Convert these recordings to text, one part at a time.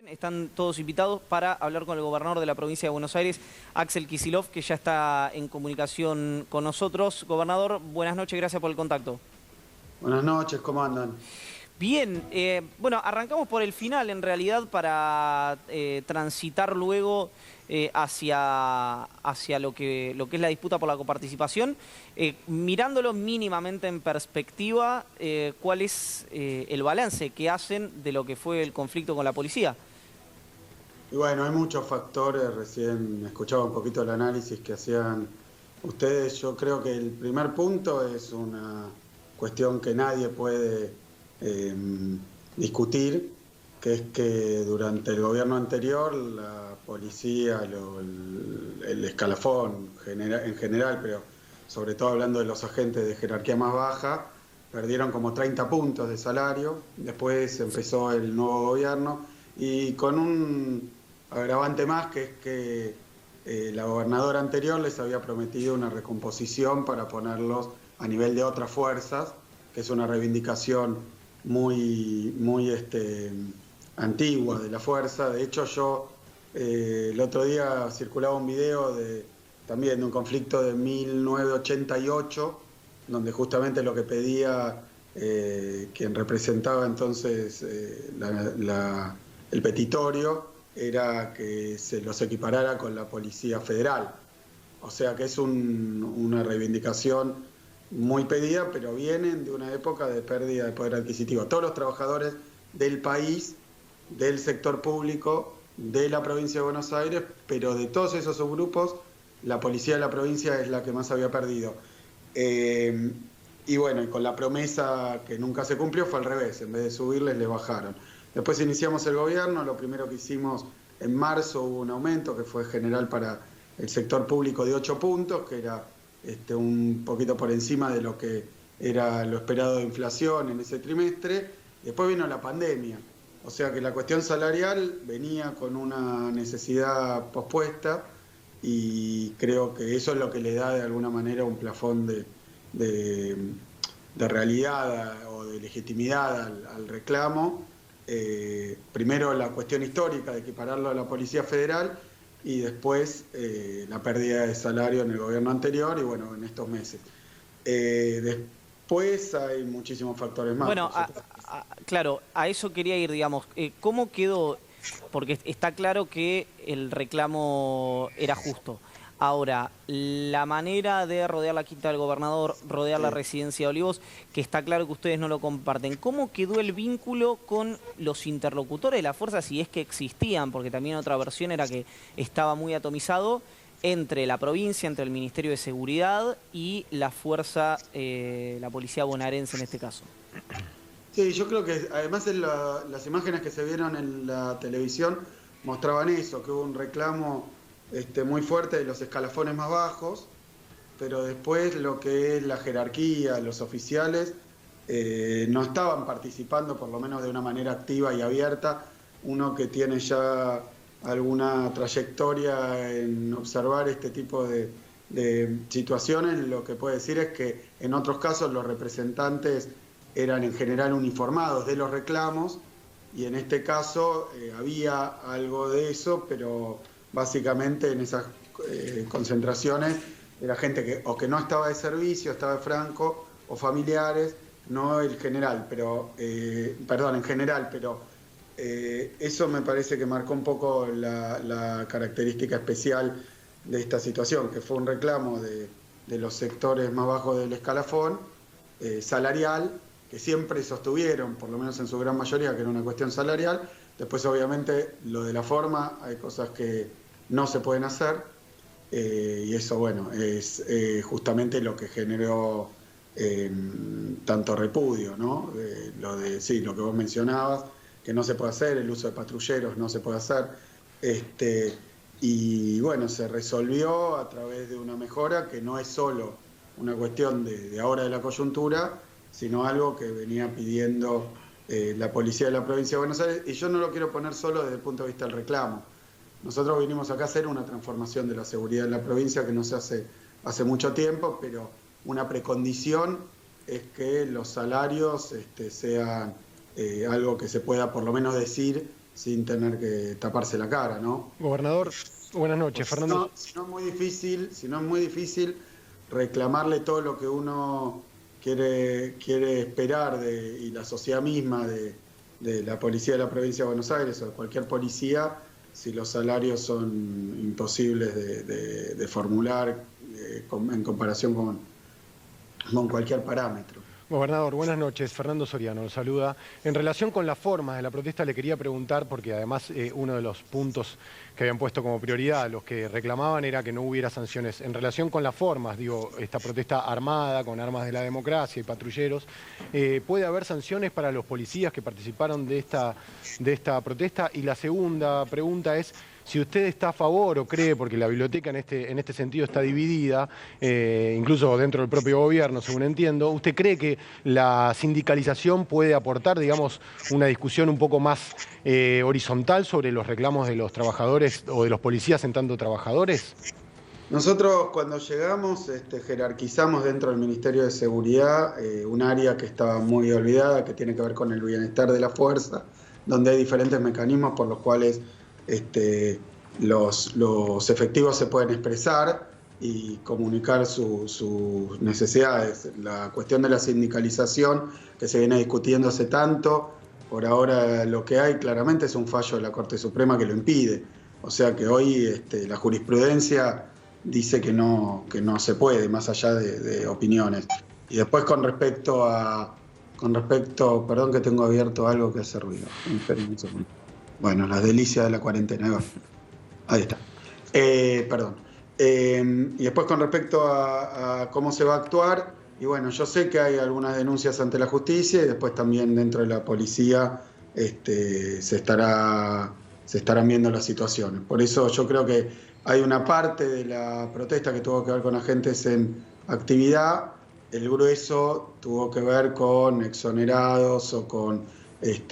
Están todos invitados para hablar con el gobernador de la provincia de Buenos Aires, Axel Kicillof, que ya está en comunicación con nosotros. Gobernador, buenas noches, gracias por el contacto. Buenas noches, ¿cómo andan? Bien, bueno, arrancamos por el final en realidad para transitar luego hacia lo que es la disputa por la coparticipación. Mirándolo mínimamente en perspectiva, ¿cuál es el balance que hacen de lo que fue el conflicto con la policía? Y bueno, hay muchos factores, recién escuchaba un poquito el análisis que hacían ustedes. Yo creo que el primer punto es una cuestión que nadie puede eh, discutir, que es que durante el gobierno anterior la policía, el escalafón en general, pero sobre todo hablando de los agentes de jerarquía más baja, perdieron como 30 puntos de salario. Después empezó el nuevo gobierno y con un agravante más, que es que la gobernadora anterior les había prometido una recomposición para ponerlos a nivel de otras fuerzas, que es una reivindicación muy antigua de la fuerza. De hecho, yo el otro día circulaba un video también de un conflicto de 1988, donde justamente lo que pedía quien representaba entonces el petitorio era que se los equiparara con la Policía Federal. O sea que es una reivindicación muy pedida, pero vienen de una época de pérdida de poder adquisitivo. Todos los trabajadores del país, del sector público, de la provincia de Buenos Aires, pero de todos esos subgrupos, la policía de la provincia es la que más había perdido. Y bueno, y con la promesa que nunca se cumplió fue al revés, en vez de subirles, le bajaron. Después iniciamos el gobierno, lo primero que hicimos en marzo hubo un aumento que fue general para el sector público de 8 puntos, que era un poquito por encima de lo que era lo esperado de inflación en ese trimestre. Después vino la pandemia, o sea que la cuestión salarial venía con una necesidad pospuesta y creo que eso es lo que le da de alguna manera un plafón de realidad o de legitimidad al reclamo. Primero la cuestión histórica de equipararlo a la Policía Federal y después la pérdida de salario en el gobierno anterior y bueno, en estos meses. Después hay muchísimos factores más. Bueno, claro, a eso quería ir, digamos. ¿Cómo quedó? Porque está claro que el reclamo era justo. Ahora, la manera de rodear la quinta del gobernador, rodear la residencia de Olivos, que está claro que ustedes no lo comparten. ¿Cómo quedó el vínculo con los interlocutores de la fuerza, si es que existían? Porque también otra versión era que estaba muy atomizado entre la provincia, entre el Ministerio de Seguridad y la fuerza, la policía bonaerense en este caso. Sí, yo creo que además las imágenes que se vieron en la televisión mostraban eso, que hubo un reclamo muy fuerte de los escalafones más bajos, pero después lo que es la jerarquía, los oficiales, no estaban participando, por lo menos de una manera activa y abierta. Uno que tiene ya alguna trayectoria en observar este tipo de situaciones, lo que puede decir es que en otros casos los representantes eran en general uniformados de los reclamos y en este caso había algo de eso, pero básicamente en esas concentraciones era gente que no estaba de servicio, estaba de franco o familiares, no el general, pero en general, pero eso me parece que marcó un poco la característica especial de esta situación, que fue un reclamo de los sectores más bajos del escalafón salarial, que siempre sostuvieron, por lo menos en su gran mayoría, que era una cuestión salarial. Después, obviamente, lo de la forma, hay cosas que no se pueden hacer, y eso, bueno, es justamente lo que generó tanto repudio, ¿no? Lo que vos mencionabas, que no se puede hacer, el uso de patrulleros no se puede hacer, y bueno, se resolvió a través de una mejora que no es solo una cuestión de ahora de la coyuntura, sino algo que venía pidiendo la policía de la provincia de Buenos Aires, y yo no lo quiero poner solo desde el punto de vista del reclamo. Nosotros vinimos acá a hacer una transformación de la seguridad en la provincia que no se hace mucho tiempo, pero una precondición es que los salarios sean algo que se pueda por lo menos decir sin tener que taparse la cara, ¿no? Gobernador, buenas noches. Fernando. Si no es muy difícil reclamarle todo lo que uno quiere esperar y la sociedad misma de la policía de la provincia de Buenos Aires o de cualquier policía, si los salarios son imposibles de formular en comparación con cualquier parámetro. Gobernador, buenas noches. Fernando Soriano lo saluda. En relación con las formas de la protesta le quería preguntar, porque además uno de los puntos que habían puesto como prioridad los que reclamaban era que no hubiera sanciones. En relación con las formas, digo, esta protesta armada con armas de la democracia y patrulleros, ¿puede haber sanciones para los policías que participaron de esta protesta? Y la segunda pregunta es si usted está a favor o cree, porque la biblioteca en este sentido está dividida, incluso dentro del propio gobierno, según entiendo, ¿usted cree que la sindicalización puede aportar, digamos, una discusión un poco más horizontal sobre los reclamos de los trabajadores o de los policías en tanto trabajadores? Nosotros cuando llegamos jerarquizamos dentro del Ministerio de Seguridad un área que estaba muy olvidada, que tiene que ver con el bienestar de la fuerza, donde hay diferentes mecanismos por los cuales los efectivos se pueden expresar y comunicar sus necesidades. La cuestión de la sindicalización que se viene discutiendo hace tanto, por ahora lo que hay claramente es un fallo de la Corte Suprema que lo impide. O sea que hoy la jurisprudencia dice que no se puede, más allá de opiniones. Y después con respecto, perdón que tengo abierto algo que hace ruido. Esperen un segundo. Bueno, las delicias de la cuarentena. Ahí está. Perdón. Y después con respecto a cómo se va a actuar, y bueno, yo sé que hay algunas denuncias ante la justicia y después también dentro de la policía se estarán viendo las situaciones. Por eso yo creo que hay una parte de la protesta que tuvo que ver con agentes en actividad, el grueso tuvo que ver con exonerados o con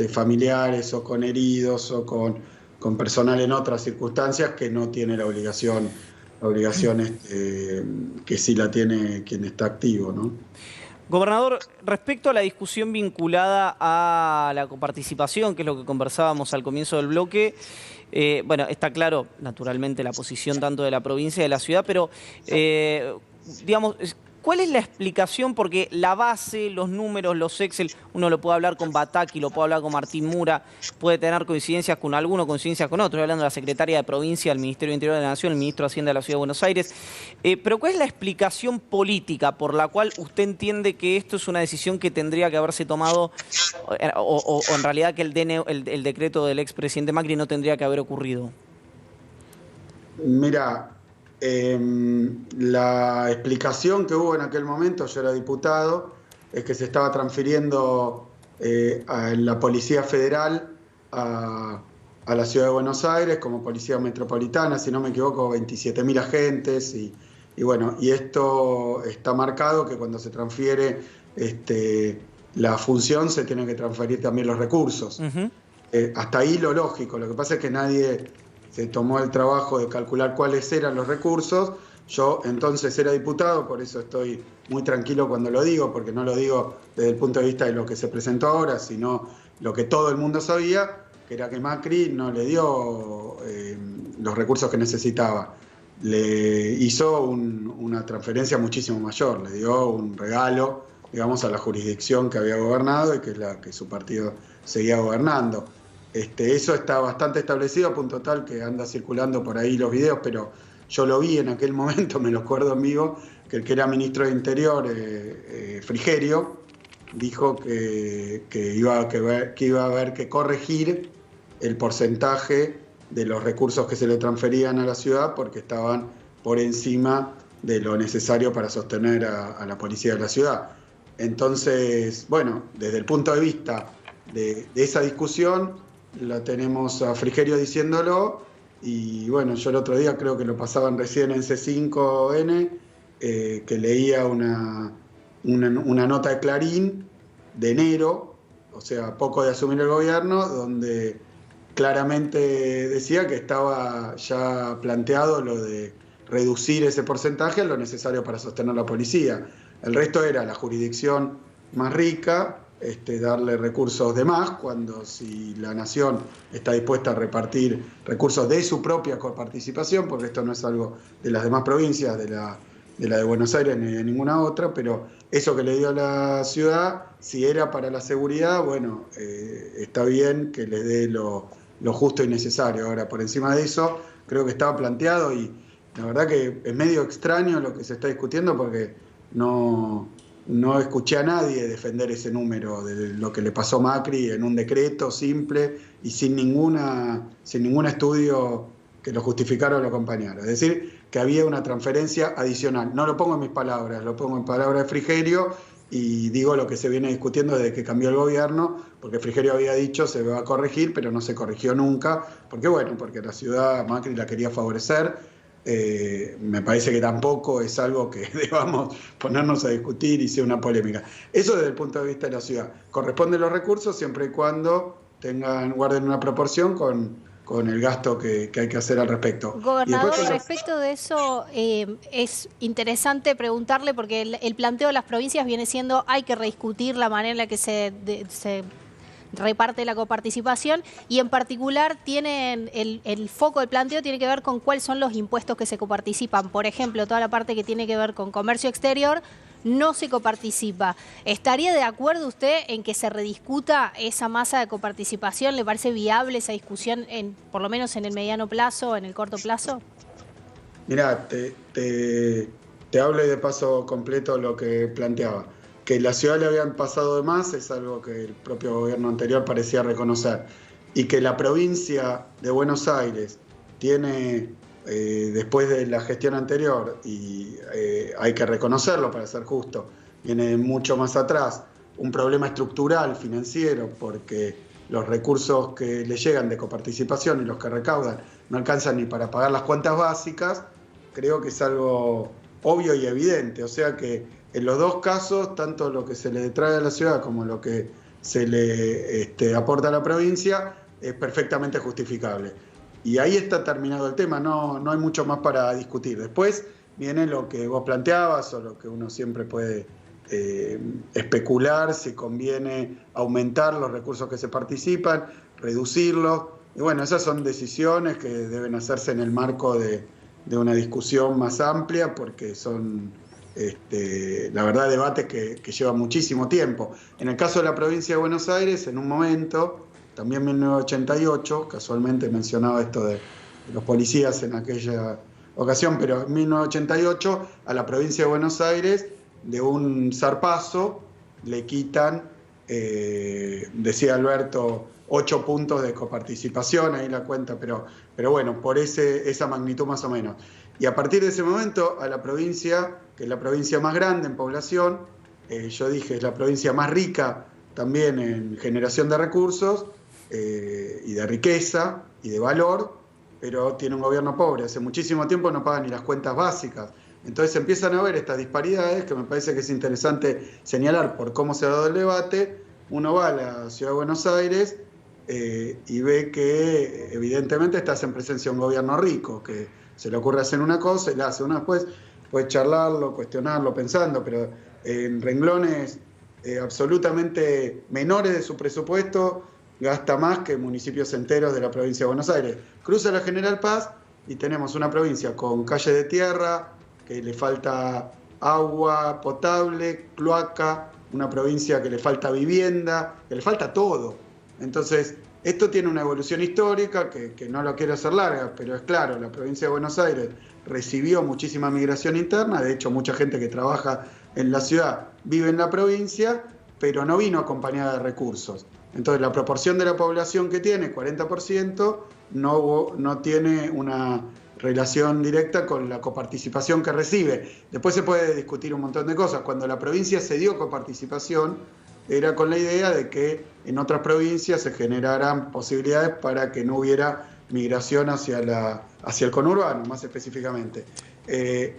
familiares o con heridos o con personal en otras circunstancias que no tiene la obligación que sí la tiene quien está activo, ¿no? Gobernador, respecto a la discusión vinculada a la coparticipación, que es lo que conversábamos al comienzo del bloque, bueno, está claro, naturalmente, la posición tanto de la provincia y de la ciudad, pero, digamos, ¿cuál es la explicación? Porque la base, los números, los Excel, uno lo puede hablar con Bataki, lo puede hablar con Martín Mura, puede tener coincidencias con alguno, coincidencias con otro. Estoy hablando de la secretaria de provincia, el Ministerio de Interior de la Nación, el ministro de Hacienda de la Ciudad de Buenos Aires. Pero ¿cuál es la explicación política por la cual usted entiende que esto es una decisión que tendría que haberse tomado, o en realidad que el decreto del expresidente Macri no tendría que haber ocurrido? Mira, la explicación que hubo en aquel momento, yo era diputado, es que se estaba transfiriendo a la Policía Federal a la Ciudad de Buenos Aires como Policía Metropolitana, si no me equivoco, 27.000 agentes y bueno, y esto está marcado que cuando se transfiere la función se tienen que transferir también los recursos. Hasta ahí lo lógico, lo que pasa es que nadie se tomó el trabajo de calcular cuáles eran los recursos. Yo entonces era diputado, por eso estoy muy tranquilo cuando lo digo, porque no lo digo desde el punto de vista de lo que se presentó ahora, sino lo que todo el mundo sabía, que era que Macri no le dio los recursos que necesitaba. Le hizo una transferencia muchísimo mayor, le dio un regalo, digamos, a la jurisdicción que había gobernado y que es la que su partido seguía gobernando. Eso está bastante establecido, a punto tal que anda circulando por ahí los videos, pero yo lo vi en aquel momento, me lo acuerdo en vivo, que el que era ministro de Interior, Frigerio, dijo que iba a haber que corregir el porcentaje de los recursos que se le transferían a la ciudad porque estaban por encima de lo necesario para sostener a la policía de la ciudad. Entonces, bueno, desde el punto de vista de esa discusión, la tenemos a Frigerio diciéndolo, y bueno, yo el otro día creo que lo pasaban recién en C5N, que leía una nota de Clarín de enero, o sea, poco de asumir el gobierno, donde claramente decía que estaba ya planteado lo de reducir ese porcentaje a lo necesario para sostener la policía. El resto era la jurisdicción más rica, darle recursos de más, cuando si la Nación está dispuesta a repartir recursos de su propia coparticipación, porque esto no es algo de las demás provincias, de la de Buenos Aires ni de ninguna otra, pero eso que le dio la ciudad, si era para la seguridad, bueno, está bien que le dé lo justo y necesario. Ahora, por encima de eso, creo que estaba planteado y la verdad que es medio extraño lo que se está discutiendo porque no escuché a nadie defender ese número de lo que le pasó a Macri en un decreto simple y sin ningún estudio que lo justificara o lo acompañara. Es decir, que había una transferencia adicional. No lo pongo en mis palabras, lo pongo en palabras de Frigerio y digo lo que se viene discutiendo desde que cambió el gobierno, porque Frigerio había dicho se va a corregir, pero no se corrigió nunca. Porque bueno, porque la ciudad Macri la quería favorecer. Me parece que tampoco es algo que debamos ponernos a discutir y sea una polémica. Eso desde el punto de vista de la ciudad. Corresponden los recursos siempre y cuando guarden una proporción con el gasto que hay que hacer al respecto. Gobernador, respecto de eso, es interesante preguntarle, porque el planteo de las provincias viene siendo hay que rediscutir la manera en la que se reparte la coparticipación y en particular tienen el foco del planteo tiene que ver con cuáles son los impuestos que se coparticipan. Por ejemplo, toda la parte que tiene que ver con comercio exterior no se coparticipa. ¿Estaría de acuerdo usted en que se rediscuta esa masa de coparticipación? ¿Le parece viable esa discusión, por lo menos en el mediano plazo o en el corto plazo? Mirá, te hablo y de paso completo lo que planteaba. Que la ciudad le habían pasado de más es algo que el propio gobierno anterior parecía reconocer. Y que la provincia de Buenos Aires tiene, después de la gestión anterior, y hay que reconocerlo para ser justo, viene mucho más atrás, un problema estructural financiero, porque los recursos que le llegan de coparticipación y los que recaudan no alcanzan ni para pagar las cuentas básicas, creo que es algo obvio y evidente. O sea que en los dos casos, tanto lo que se le trae a la ciudad como lo que se le aporta a la provincia, es perfectamente justificable. Y ahí está terminado el tema, no hay mucho más para discutir. Después viene lo que vos planteabas o lo que uno siempre puede especular, si conviene aumentar los recursos que se participan, reducirlos. Y bueno, esas son decisiones que deben hacerse en el marco de una discusión más amplia, porque son, la verdad, debates que llevan muchísimo tiempo. En el caso de la provincia de Buenos Aires, en un momento, también en 1988, casualmente mencionaba esto de los policías en aquella ocasión, pero en 1988 a la provincia de Buenos Aires, de un zarpazo, le quitan, decía Alberto, 8 puntos de coparticipación, ahí la cuenta, pero bueno, por esa magnitud más o menos. Y a partir de ese momento, a la provincia, que es la provincia más grande en población, yo dije, es la provincia más rica también en generación de recursos y de riqueza y de valor, pero tiene un gobierno pobre. Hace muchísimo tiempo no pagan ni las cuentas básicas. Entonces empiezan a ver estas disparidades que me parece que es interesante señalar por cómo se ha dado el debate. Uno va a la ciudad de Buenos Aires y ve que evidentemente estás en presencia de un gobierno rico, que se le ocurre hacer una cosa y la hace una después, puedes charlarlo, cuestionarlo, pensando, pero en renglones absolutamente menores de su presupuesto gasta más que municipios enteros de la provincia de Buenos Aires. Cruza la General Paz y tenemos una provincia con calle de tierra, que le falta agua potable, cloaca, una provincia que le falta vivienda, que le falta todo. Entonces, esto tiene una evolución histórica que no lo quiero hacer larga, pero es claro, la provincia de Buenos Aires recibió muchísima migración interna, de hecho mucha gente que trabaja en la ciudad vive en la provincia, pero no vino acompañada de recursos. Entonces, la proporción de la población que tiene, 40%, no tiene una relación directa con la coparticipación que recibe. Después se puede discutir un montón de cosas. Cuando la provincia se dio coparticipación, era con la idea de que en otras provincias se generaran posibilidades para que no hubiera migración hacia el conurbano, más específicamente.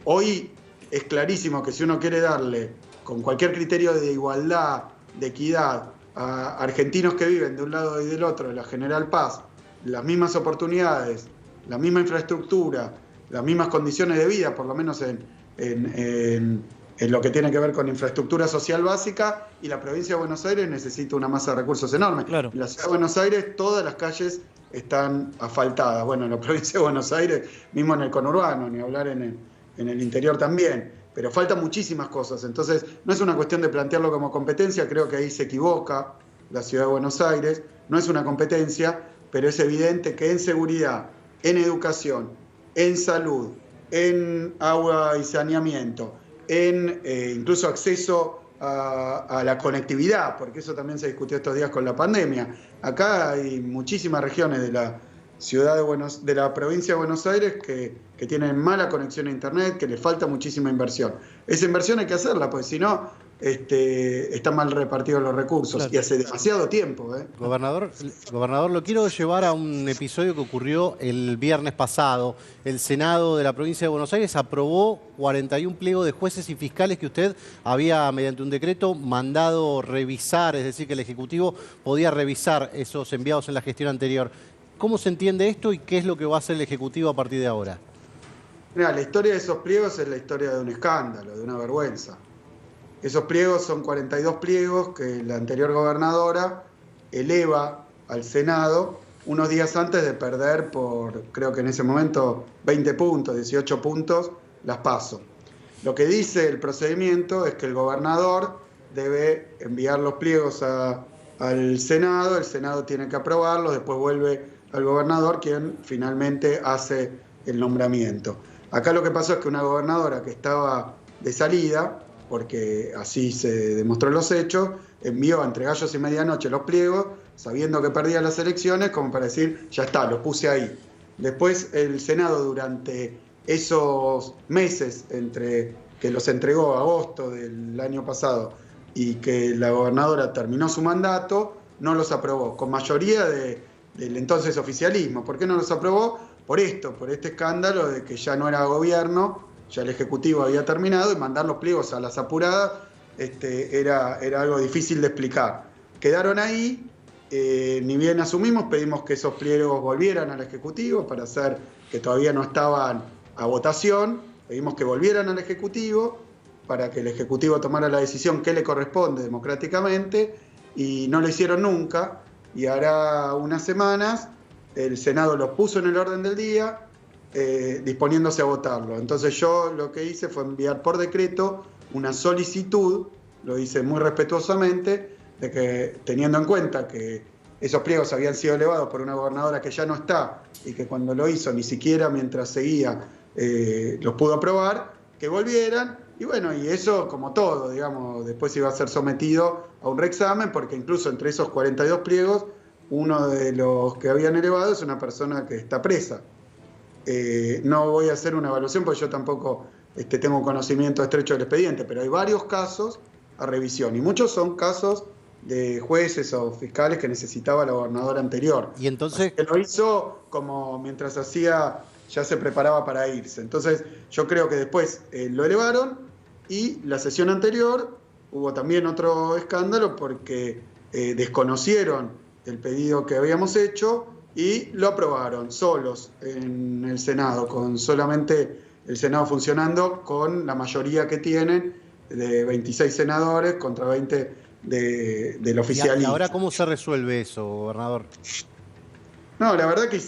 Hoy es clarísimo que si uno quiere darle, con cualquier criterio de igualdad, de equidad, a argentinos que viven de un lado y del otro de la General Paz, las mismas oportunidades, la misma infraestructura, las mismas condiciones de vida, por lo menos en en lo que tiene que ver con infraestructura social básica, y la provincia de Buenos Aires necesita una masa de recursos enorme. Claro. En la ciudad de Buenos Aires todas las calles están asfaltadas. Bueno, en la provincia de Buenos Aires, mismo en el conurbano, ni hablar en el interior también. Pero faltan muchísimas cosas. Entonces, no es una cuestión de plantearlo como competencia, creo que ahí se equivoca la ciudad de Buenos Aires. No es una competencia, pero es evidente que en seguridad, en educación, en salud, en agua y saneamiento, en incluso acceso a la conectividad, porque eso también se discutió estos días con la pandemia. Acá hay muchísimas regiones de la ciudad de la provincia de Buenos Aires que tienen mala conexión a internet, que les falta muchísima inversión. Esa inversión hay que hacerla, porque si no, están mal repartidos los recursos, claro. Y hace demasiado tiempo. Gobernador, lo quiero llevar a un episodio que ocurrió el viernes pasado. El Senado de la provincia de Buenos Aires aprobó 41 pliegos de jueces y fiscales que usted había, mediante un decreto, mandado revisar, es decir, que el Ejecutivo podía revisar esos enviados en la gestión anterior. ¿Cómo se entiende esto y qué es lo que va a hacer el Ejecutivo a partir de ahora? Mira, la historia de esos pliegos es la historia de un escándalo, de una vergüenza. Esos pliegos son 42 pliegos que la anterior gobernadora eleva al Senado unos días antes de perder por, creo que en ese momento, 20 puntos, 18 puntos, las PASO. Lo que dice el procedimiento es que el gobernador debe enviar los pliegos al Senado, el Senado tiene que aprobarlos, después vuelve al gobernador, quien finalmente hace el nombramiento. Acá lo que pasó es que una gobernadora que estaba de salida, porque así se demostró en los hechos, envió entre gallos y medianoche los pliegos, sabiendo que perdía las elecciones, como para decir, ya está, los puse ahí. Después el Senado, durante esos meses entre que los entregó agosto del año pasado y que la gobernadora terminó su mandato, no los aprobó, con mayoría del entonces oficialismo. ¿Por qué no los aprobó? Por este escándalo de que ya no era gobierno, ya el Ejecutivo había terminado, y mandar los pliegos a las apuradas era algo difícil de explicar. Quedaron ahí, ni bien asumimos, pedimos que esos pliegos volvieran al Ejecutivo para hacer que todavía no estaban a votación, pedimos que volvieran al Ejecutivo para que el Ejecutivo tomara la decisión que le corresponde democráticamente, y no lo hicieron nunca, y hará unas semanas el Senado los puso en el orden del día, disponiéndose a votarlo. Entonces yo lo que hice fue enviar por decreto una solicitud, lo hice muy respetuosamente, de que, teniendo en cuenta que esos pliegos habían sido elevados por una gobernadora que ya no está, y que cuando lo hizo ni siquiera mientras seguía los pudo aprobar, que volvieran. Y bueno, y eso, como todo, digamos, después iba a ser sometido a un reexamen, porque incluso entre esos 42 pliegos, uno de los que habían elevado es una persona que está presa. No voy a hacer una evaluación porque yo tampoco tengo conocimiento estrecho del expediente, pero hay varios casos a revisión, y muchos son casos de jueces o fiscales que necesitaba la gobernadora anterior. Y entonces, que lo hizo como mientras ya se preparaba para irse. Entonces yo creo que después lo elevaron, y la sesión anterior hubo también otro escándalo porque desconocieron el pedido que habíamos hecho y lo aprobaron solos en el Senado, con solamente el Senado funcionando con la mayoría que tienen, de 26 senadores contra 20 del oficialismo. ¿Y ahora cómo se resuelve eso, gobernador? No, la verdad que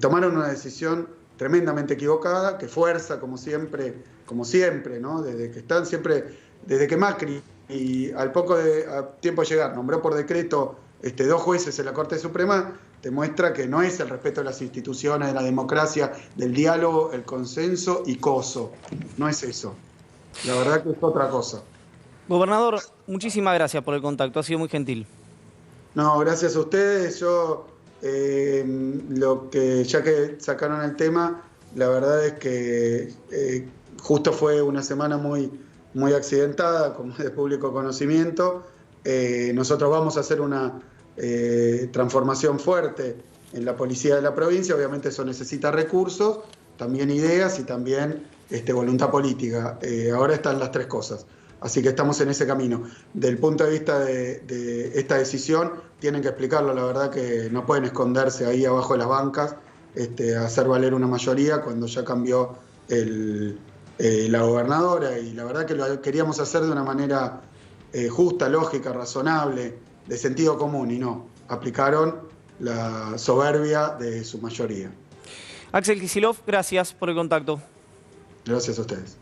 tomaron una decisión tremendamente equivocada, que fuerza, como siempre, ¿no? Desde que Macri, y al poco tiempo de llegar, nombró por decreto 2 jueces en la Corte Suprema, te muestra que no es el respeto de las instituciones, de la democracia, del diálogo, el consenso y coso. No es eso. La verdad que es otra cosa. Gobernador, muchísimas gracias por el contacto, ha sido muy gentil. No, gracias a ustedes. Yo, ya que sacaron el tema, la verdad es que justo fue una semana muy accidentada, como es de público conocimiento. Nosotros vamos a hacer una transformación fuerte en la policía de la provincia. Obviamente eso necesita recursos, también ideas y también voluntad política. Ahora están las 3 cosas. Así que estamos en ese camino. Del punto de vista de esta decisión, tienen que explicarlo. La verdad que no pueden esconderse ahí abajo de las bancas, a hacer valer una mayoría cuando ya cambió la gobernadora, y la verdad que lo queríamos hacer de una manera justa, lógica, razonable, de sentido común, y no. Aplicaron la soberbia de su mayoría. Axel Kicillof, gracias por el contacto. Gracias a ustedes.